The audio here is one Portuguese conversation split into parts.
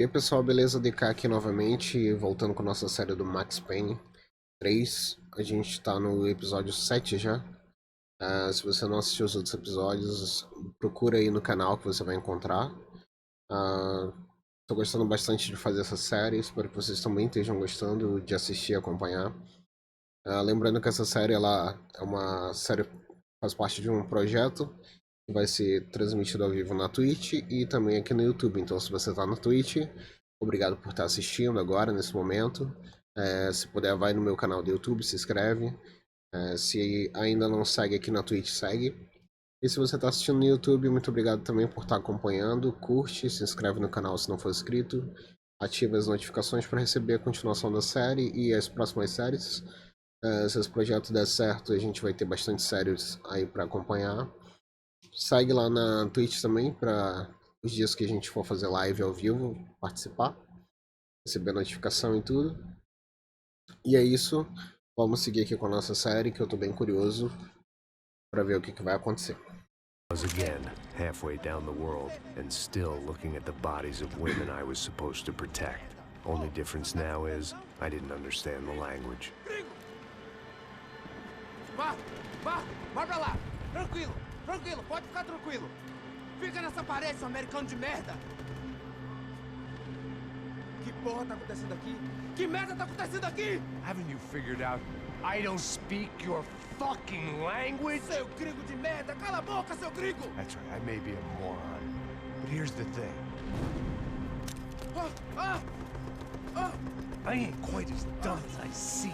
E aí pessoal, beleza? DK aqui novamente, voltando com a nossa série do Max Payne 3. A gente tá no episódio 7 já. Se você não assistiu os outros episódios, procura aí no canal que você vai encontrar. Tô gostando bastante de fazer essa série, espero que vocês também estejam gostando de assistir e acompanhar. Lembrando que essa série ela é uma série que faz parte de um projeto que vai ser transmitido ao vivo na Twitch e também aqui no YouTube. Então, se você está na Twitch, obrigado por estar assistindo agora, nesse momento. Se puder, vai no meu canal do YouTube, se inscreve. Se ainda não segue aqui na Twitch, segue. E se você está assistindo no YouTube, muito obrigado também por estar acompanhando. Curte, se inscreve no canal se não for inscrito. Ative as notificações para receber a continuação da série e as próximas séries. Se esse projeto der certo, a gente vai ter bastante séries aí para acompanhar. Segue lá na Twitch também para os dias que a gente for fazer live ao vivo, participar, receber notificação e tudo. E é isso. Vamos seguir aqui com a nossa série, que eu tô bem curioso para ver o que vai acontecer. Was again halfway down the world and still looking at the bodies of women I was supposed to protect. Only difference now is I didn't understand the language. Vai pra lá! Tranquilo, pode ficar tranquilo! Fica nessa parede, seu americano de merda! Que porra tá acontecendo aqui? Que merda tá acontecendo aqui? Haven't you figured out I don't speak your fucking language? Seu gringo de merda! Cala a boca, seu gringo! That's right, I may be a moron, but here's the thing. I ain't quite as dumb as I seem.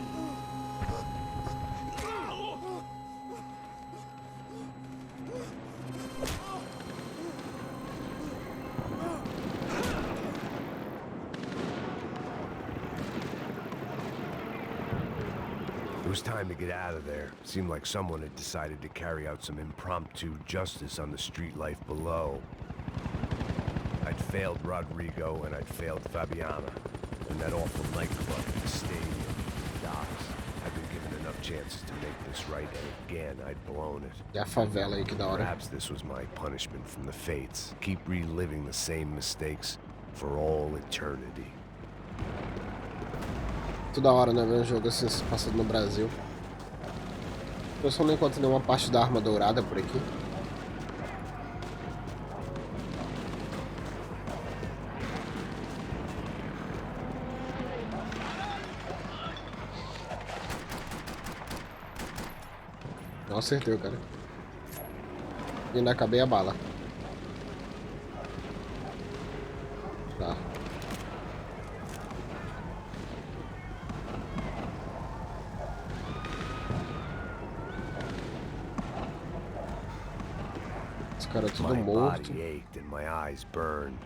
It was time to get out of there. Seemed like someone had decided to carry out some impromptu justice on the street life below. I'd failed Rodrigo and I'd failed Fabiana. And that awful nightclub, the stadium, the docks. I'd been given enough chances to make this right, and again, I'd blown it. E a favela aí, que da hora. Perhaps this was my punishment from the fates. Keep reliving the same mistakes for all eternity. Muito da hora, né? Ver um jogo assim se passando no Brasil. Eu só não encontro nenhuma parte da arma dourada por aqui. Não acertei, cara. E ainda acabei a bala. Tá. Esse cara é tudo My morto. body ached and my eyes burned.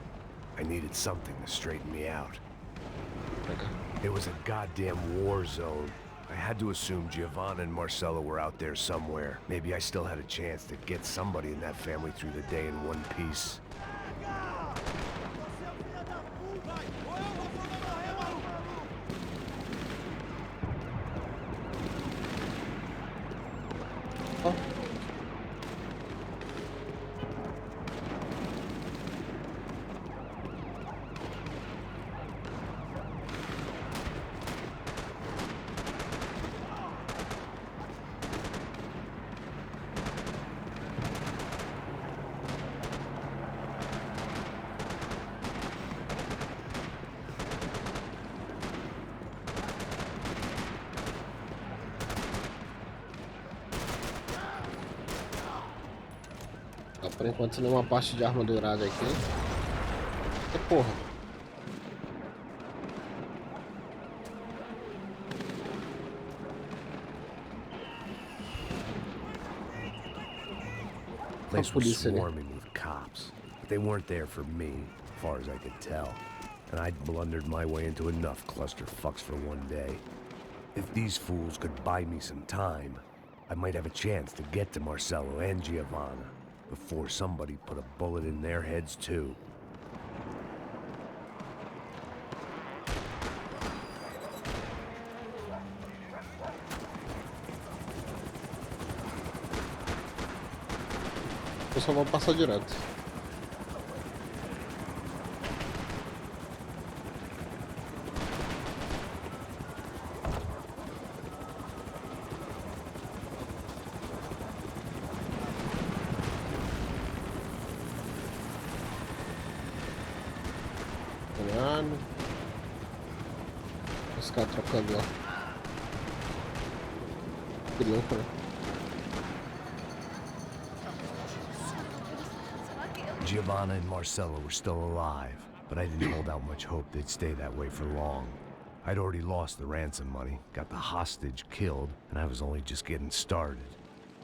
I needed something to straighten me out. It was a goddamn war zone. I had to assume Giovanna and Marcella were out there somewhere. Maybe I still had a chance to get somebody in that family through the day in one piece. Ó. Por enquanto nenhuma parte de arma dourada aqui. Que porra. Place was swarming with cops, but they weren't there for me, as far as I could tell. And I'd blundered my way into enough clusterfucks for one day. If these fools could buy me some time, I might have a chance to get to Marcelo and Giovanna before somebody put a bullet in their heads too. Eu só vou passar direto. Olhando. Os caras trocando lá. Que louco, né? Giovanna and Marcelo were still alive, but I didn't hold out much hope they'd stay that way for long. I'd already lost the ransom money, got the hostage killed, and I was only just getting started.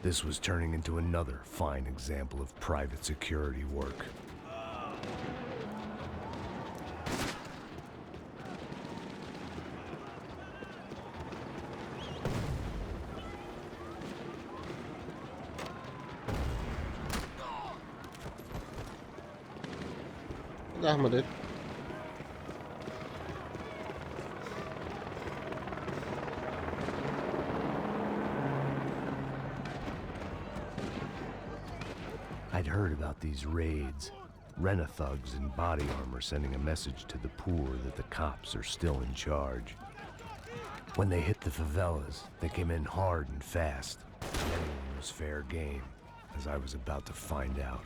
This was turning into another fine example of private security work. Cadê a arma dele? I'd heard about these raids. Rent-a-thugs in body armor sending a message to the poor that the cops are still in charge. When they hit the favelas, they came in hard and fast. Anyone was fair game, as I was about to find out.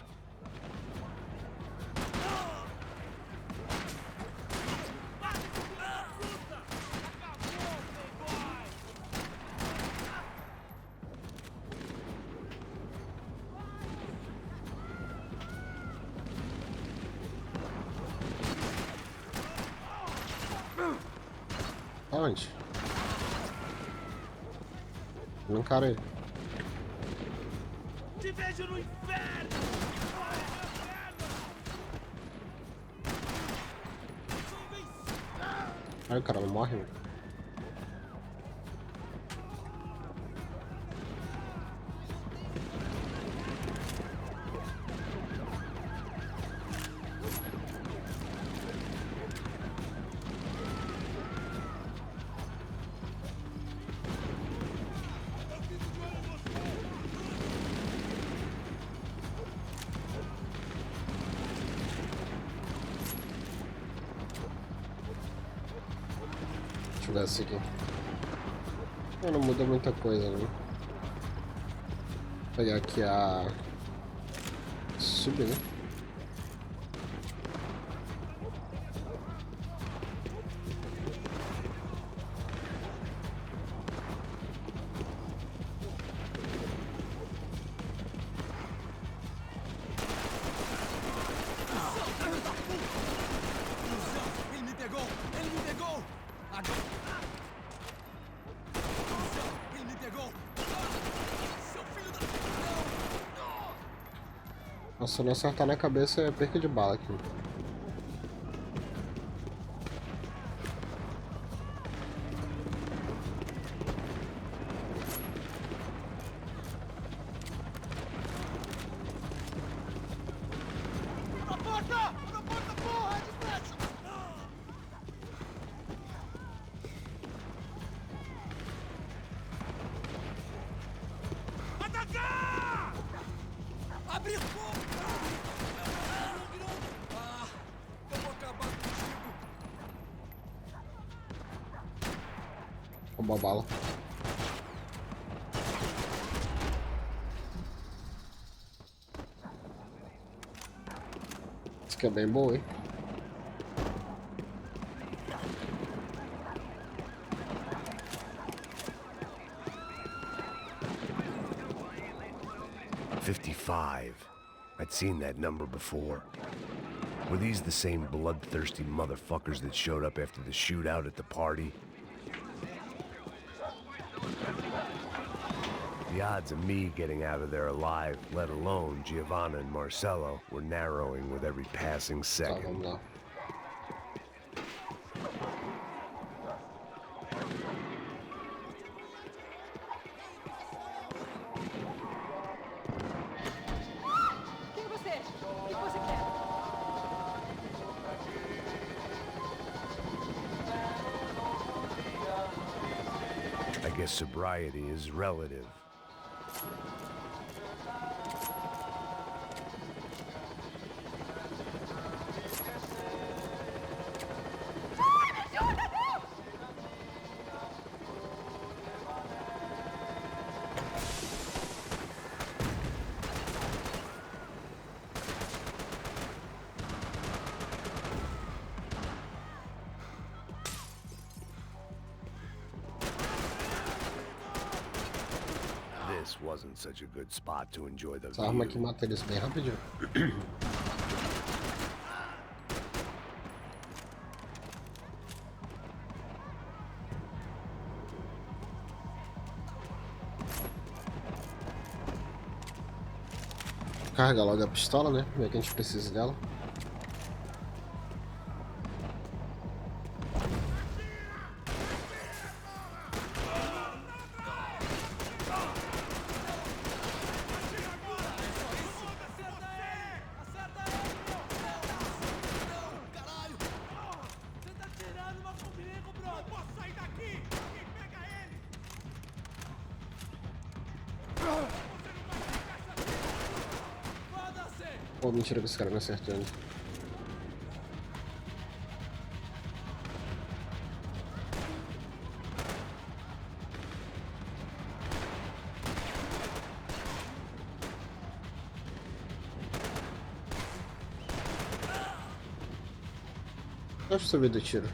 Onde? Não, cara. Te vejo no inferno! Ai, o cara não morre, mano. Deixa eu ver essa aqui. Não muda muita coisa, né? Vou pegar aqui a sub, né? Ele me pegou! Ele me pegou! Ele me pegou! Seu filho da... Nossa, se eu não acertar na cabeça é perca de bala aqui. Na porta! Na porta, porra! Depressa! Atacar! Abre fogo! Eu vou acabar contigo! Roubar bala. Isso aqui é bem boa, hein? "55. I'd seen that number before. Were these the same bloodthirsty motherfuckers that showed up after the shootout at the party? The odds of me getting out of there alive, let alone Giovanna and Marcelo, were narrowing with every passing Tá, second. vamos lá. Quem é você? O que você quer? I guess sobriety is relative. this wasn't such a good spot to enjoy the Essa arma aqui view. mata eles bem rapidinho. Carrega logo a pistola, né? Ver que a gente precisa dela. Pô, mentira que esse cara me acertou ainda. Deixa eu subir do tiro.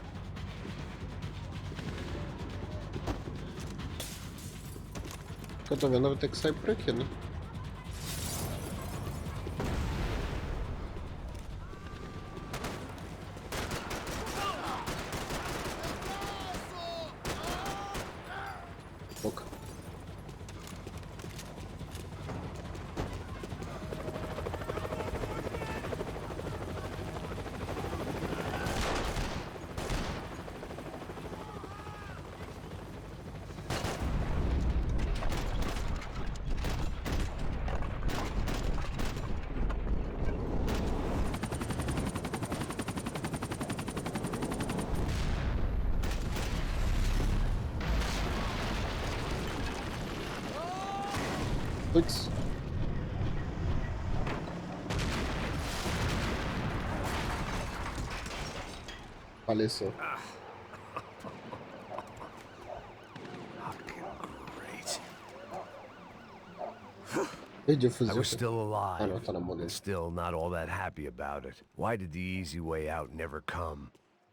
O que eu tô vendo, eu vou ter que sair por aqui, né? Boca. Putz. Faleceu. Great. Perdi o I fuzil. was still alive, Ah, não, tá na mão and dele. still not all that happy about it. Why did the easy way out never come?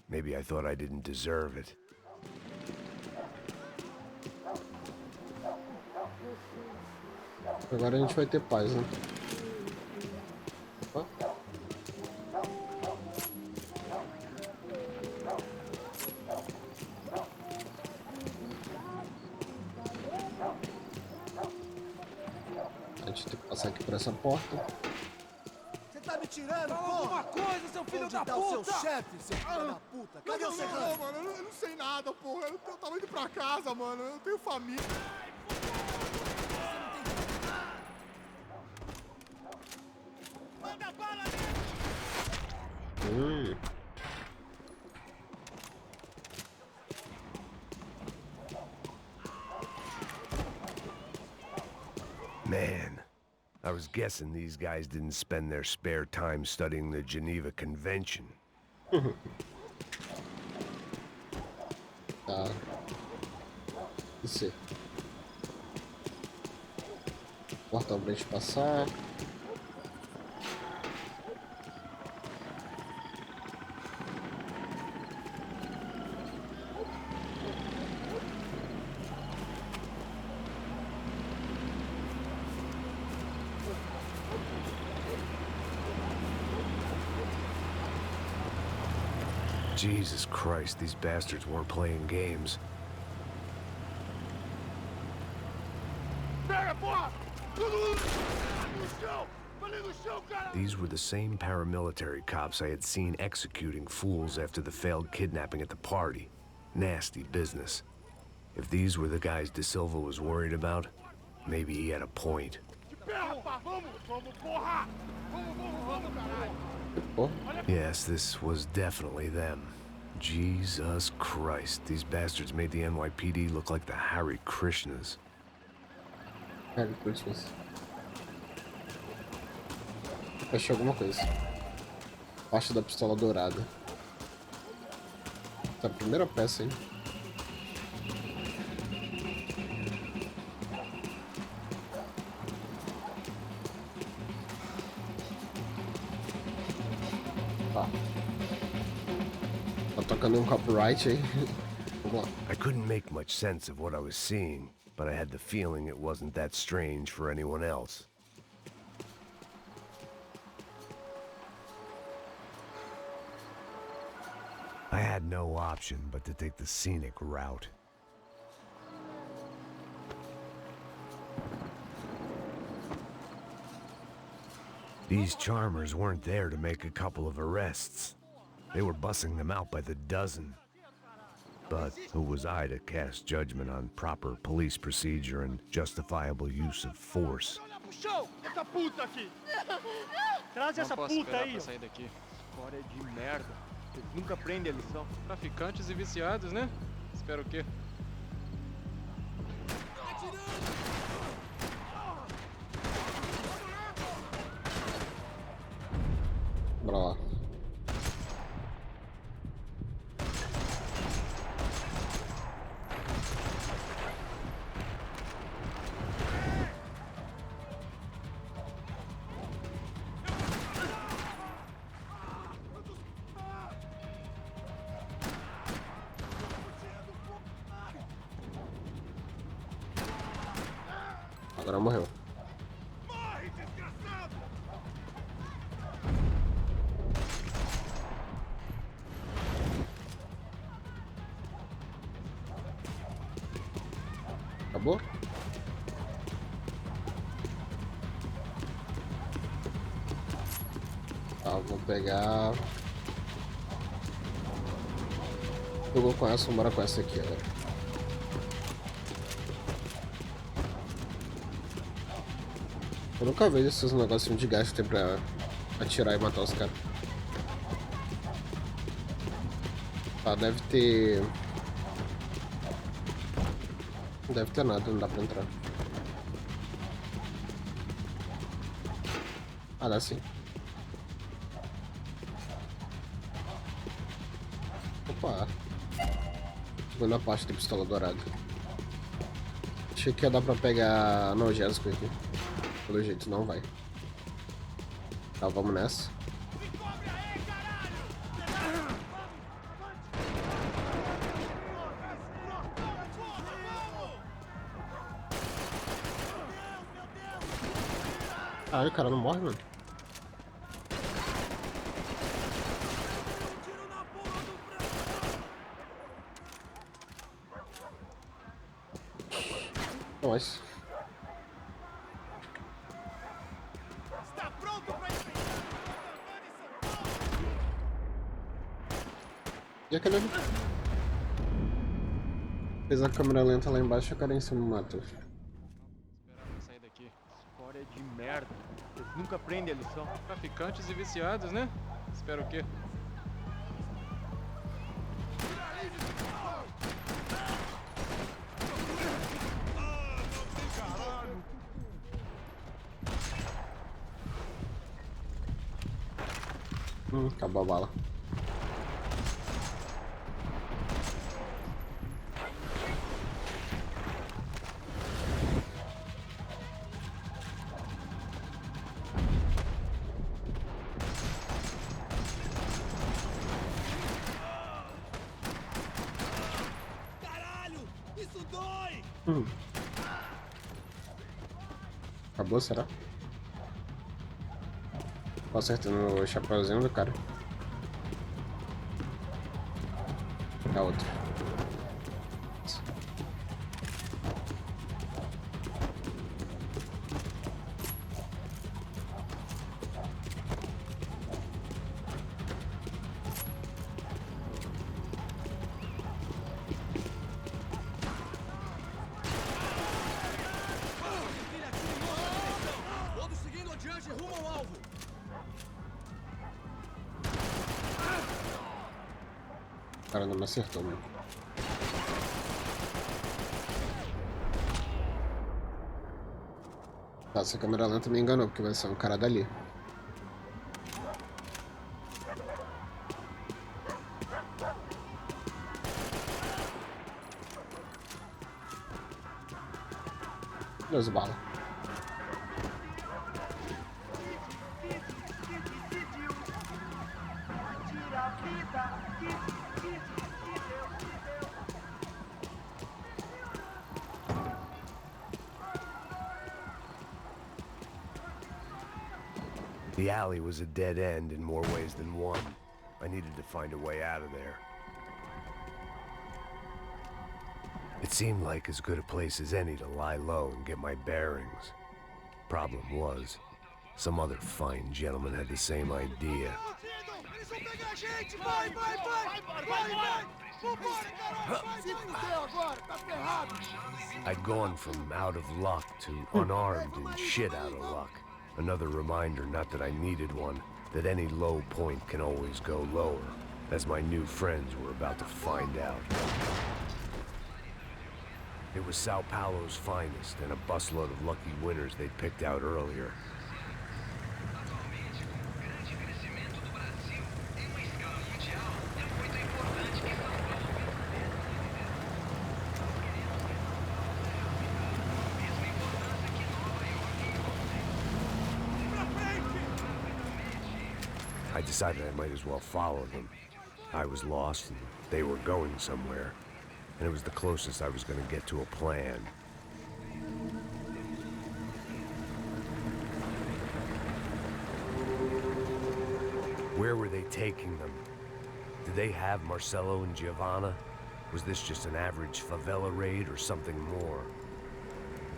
Maybe I thought I didn't deserve it. Agora a gente vai ter paz, né? Opa. A gente tem que passar aqui por essa porta. Você tá me tirando, Fala porra? alguma coisa, seu filho Onde da tá o seu puta! chefe, seu filho da puta? Cadê o serrano? mano, eu não sei nada, porra. Eu tava indo pra casa, mano. Eu tenho família. Manda bala Man, I was guessing these guys didn't spend their spare time studying the Geneva Convention. Tá. Isso aí. Portão pra gente passar. Jesus Christ, these bastards weren't playing games. Pega, porra! No chão! Falei no chão, cara! These were the same paramilitary cops I had seen executing fools after the failed kidnapping at the party. Nasty business. If these were the guys De Silva was worried about, maybe he had a point. De pé, rapaz! Vamos, porra! Vamos, caralho! Oh, Yes, this was definitely them. Jesus Christ, these bastards made the NYPD look like the Hare Krishnas. Merry Christmas. Achei alguma coisa. Parte da pistola dourada. Tá a primeira peça, hein? Tá. Tá tocando um copyright aí. Vamos lá. I couldn't make much sense of what I was seeing. but I had the feeling it wasn't that strange for anyone else. I had no option but to take the scenic route. These charmers weren't there to make a couple of arrests. They were bussing them out by the dozen. But who was I to cast judgment on proper police procedure and justifiable use of force? Essa puta aqui! Traz essa puta aí! Sair daqui. História de merda. Eles nunca aprendem a lição. Traficantes e viciados, né? Espero o quê? Bora lá. Agora morreu. Morre, desgraçado! Acabou? Tá, vou pegar. Eu vou com essa, bora com essa aqui agora. Eu nunca vejo esses negocinhos de gás que tem pra atirar e matar os caras. Tá, deve ter... Não deve ter nada, não dá pra entrar. Ah, dá sim. Opa. Segunda parte da pistola dourada. Achei que ia dar pra pegar analgésico aqui. Pelo jeito não vai. Tá, vamos nessa. Ah, o cara não morre, mano. Nossa. E aquele ali? Fez a câmera lenta lá embaixo e o cara em cima matou. Esperar pra sair daqui. História de merda. Eles nunca aprendem a lição. Traficantes e viciados, né? Espero o quê? Acabou a bala. Caralho! Isso dói! Acabou, será? Tô acertando o chapéuzinho do cara. A outra. Todos seguindo adiante rumo ao alvo! O cara não me acertou, mano. Tá, essa câmera lenta me enganou, porque vai ser um cara dali. Deus, bala. The alley was a dead end in more ways than one. I needed to find a way out of there. It seemed like as good a place as any to lie low and get my bearings. Problem was, some other fine gentleman had the same idea. I'd gone from out of luck to unarmed and shit out of luck. Another reminder, not that I needed one, that any low point can always go lower, as my new friends were about to find out. It was Sao Paulo's finest, and a busload of lucky winners they'd picked out earlier. I decided I might as well follow them. I was lost, and they were going somewhere. And it was the closest I was going to get to a plan. Where were they taking them? Did they have Marcelo and Giovanna? Was this just an average favela raid or something more?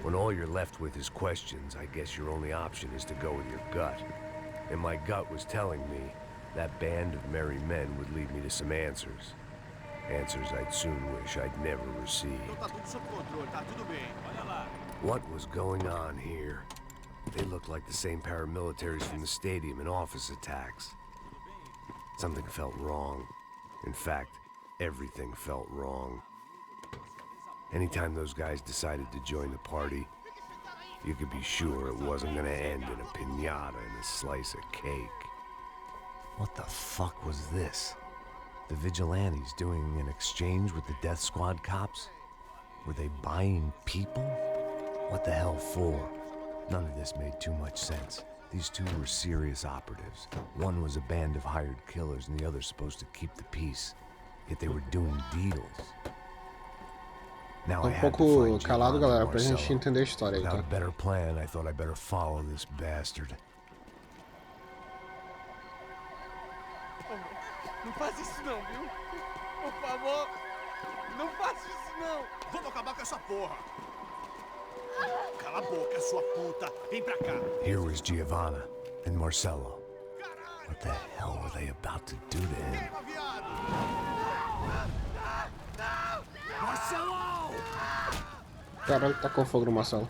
When all you're left with is questions, I guess your only option is to go with your gut. And my gut was telling me that band of merry men would lead me to some answers. Answers I'd soon wish I'd never received. What was going on here? They looked like the same paramilitaries from the stadium and office attacks. Something felt wrong. In fact, everything felt wrong. Anytime those guys decided to join the party, you could be sure it wasn't gonna end in a piñata and a slice of cake. What the fuck was this? The vigilantes doing an exchange with the death squad cops? Were they buying people? What the hell for? None of this made too much sense. These two were serious operatives. One was a band of hired killers and the other supposed to keep the peace. Yet they were doing deals. Now I had to find calado, galera, pra Marcelo. gente entender a história aí, Without tá? a better plan, I thought I'd better follow this bastard. Não faz isso não, viu? Por favor, não faça isso não. Vamos acabar com essa porra. Cala a boca, sua puta. Vem pra cá. Here was Giovanna and Marcelo. What the hell were they about to do to him? Queima, viado. Marcelo! Caralho, tacou fogo no Marcelo.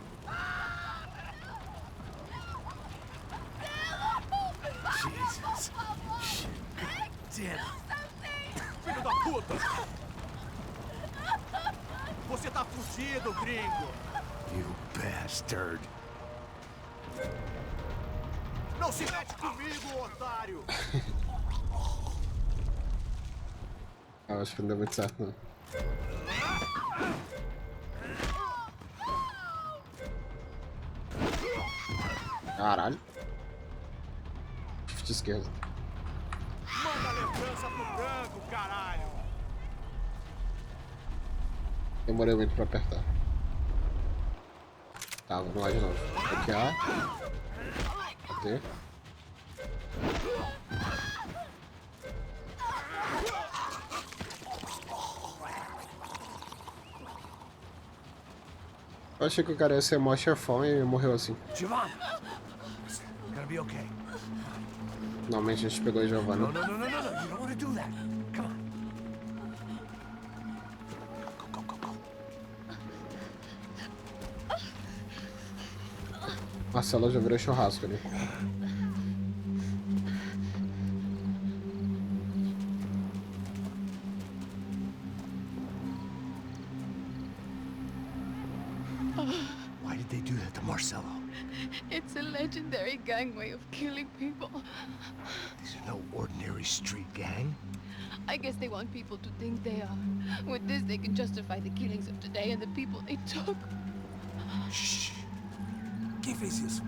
Jesus. Shit. Damn. Filho da puta. Você tá fugido, gringo. You bastard. Não se mete comigo, otário. Eu acho que não deu muito certo, não. Caralho. De esquerda. Manda a lembrança pro branco, caralho. Demorei muito pra apertar. Tá, vamos lá de novo. Aqui A. Bater. Eu achei que o cara ia ser mó chefão e morreu assim. Giovanna! Gonna be okay. Normalmente a gente pegou a Giovanna. No. You don't want to do that. Come on. Go. Marcelo já virou churrasco ali. Why did they do that to Marcelo? It's a legendary gangway of killing people. These are no ordinary street gang. I guess they want people to think they are. With this, they can justify the killings of today and the people they took. Shh. Quem fez isso?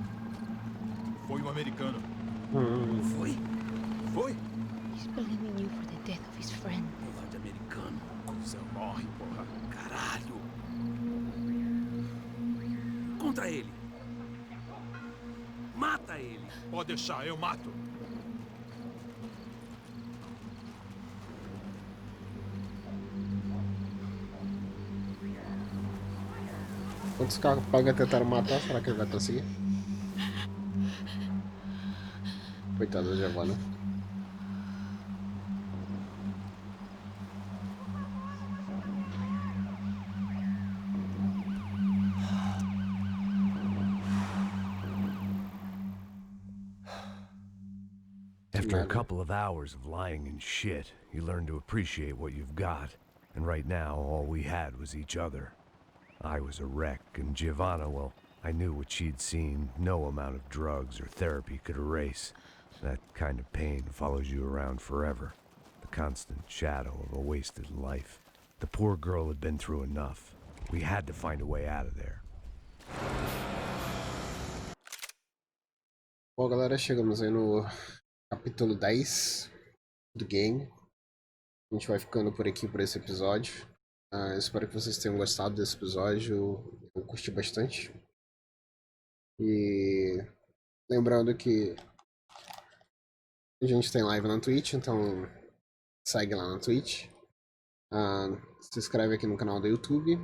Foi americano. Foi? He's blaming you for the death of his friend. Porra de americano. Cusão morre, porra. Caralho. Contra ele. Mata ele. Pode deixar, eu mato. Quantos capangas tentaram matar? Será que ele vai conseguir? Coitada da Giovanna. After a couple of hours of lying in shit, you learn to appreciate what you've got. And right now, all we had was each other. I was a wreck, and Giovanna, well, I knew what she'd seen no amount of drugs or therapy could erase. That kind of pain follows you around forever. The constant shadow of a wasted life. The poor girl had been through enough. We had to find a way out of there. Bom, galera, chegamos aí no capítulo 10 do game. A gente vai ficando por aqui por esse episódio. Espero que vocês tenham gostado desse episódio. Eu curti bastante. E lembrando que a gente tem live na Twitch, então segue lá na Twitch. Se inscreve aqui no canal do YouTube.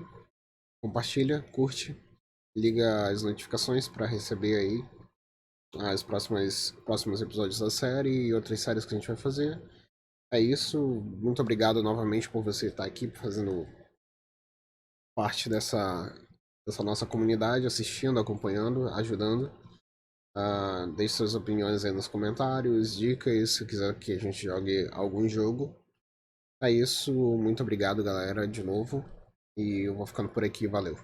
Compartilha, curte. Liga as notificações para receber aí os próximos episódios da série e outras séries que a gente vai fazer. É isso. Muito obrigado novamente por você estar aqui fazendo parte dessa nossa comunidade, assistindo, acompanhando, ajudando. Deixe suas opiniões aí nos comentários, dicas, se quiser que a gente jogue algum jogo. É isso. Muito obrigado, galera, de novo. E eu vou ficando por aqui. Valeu.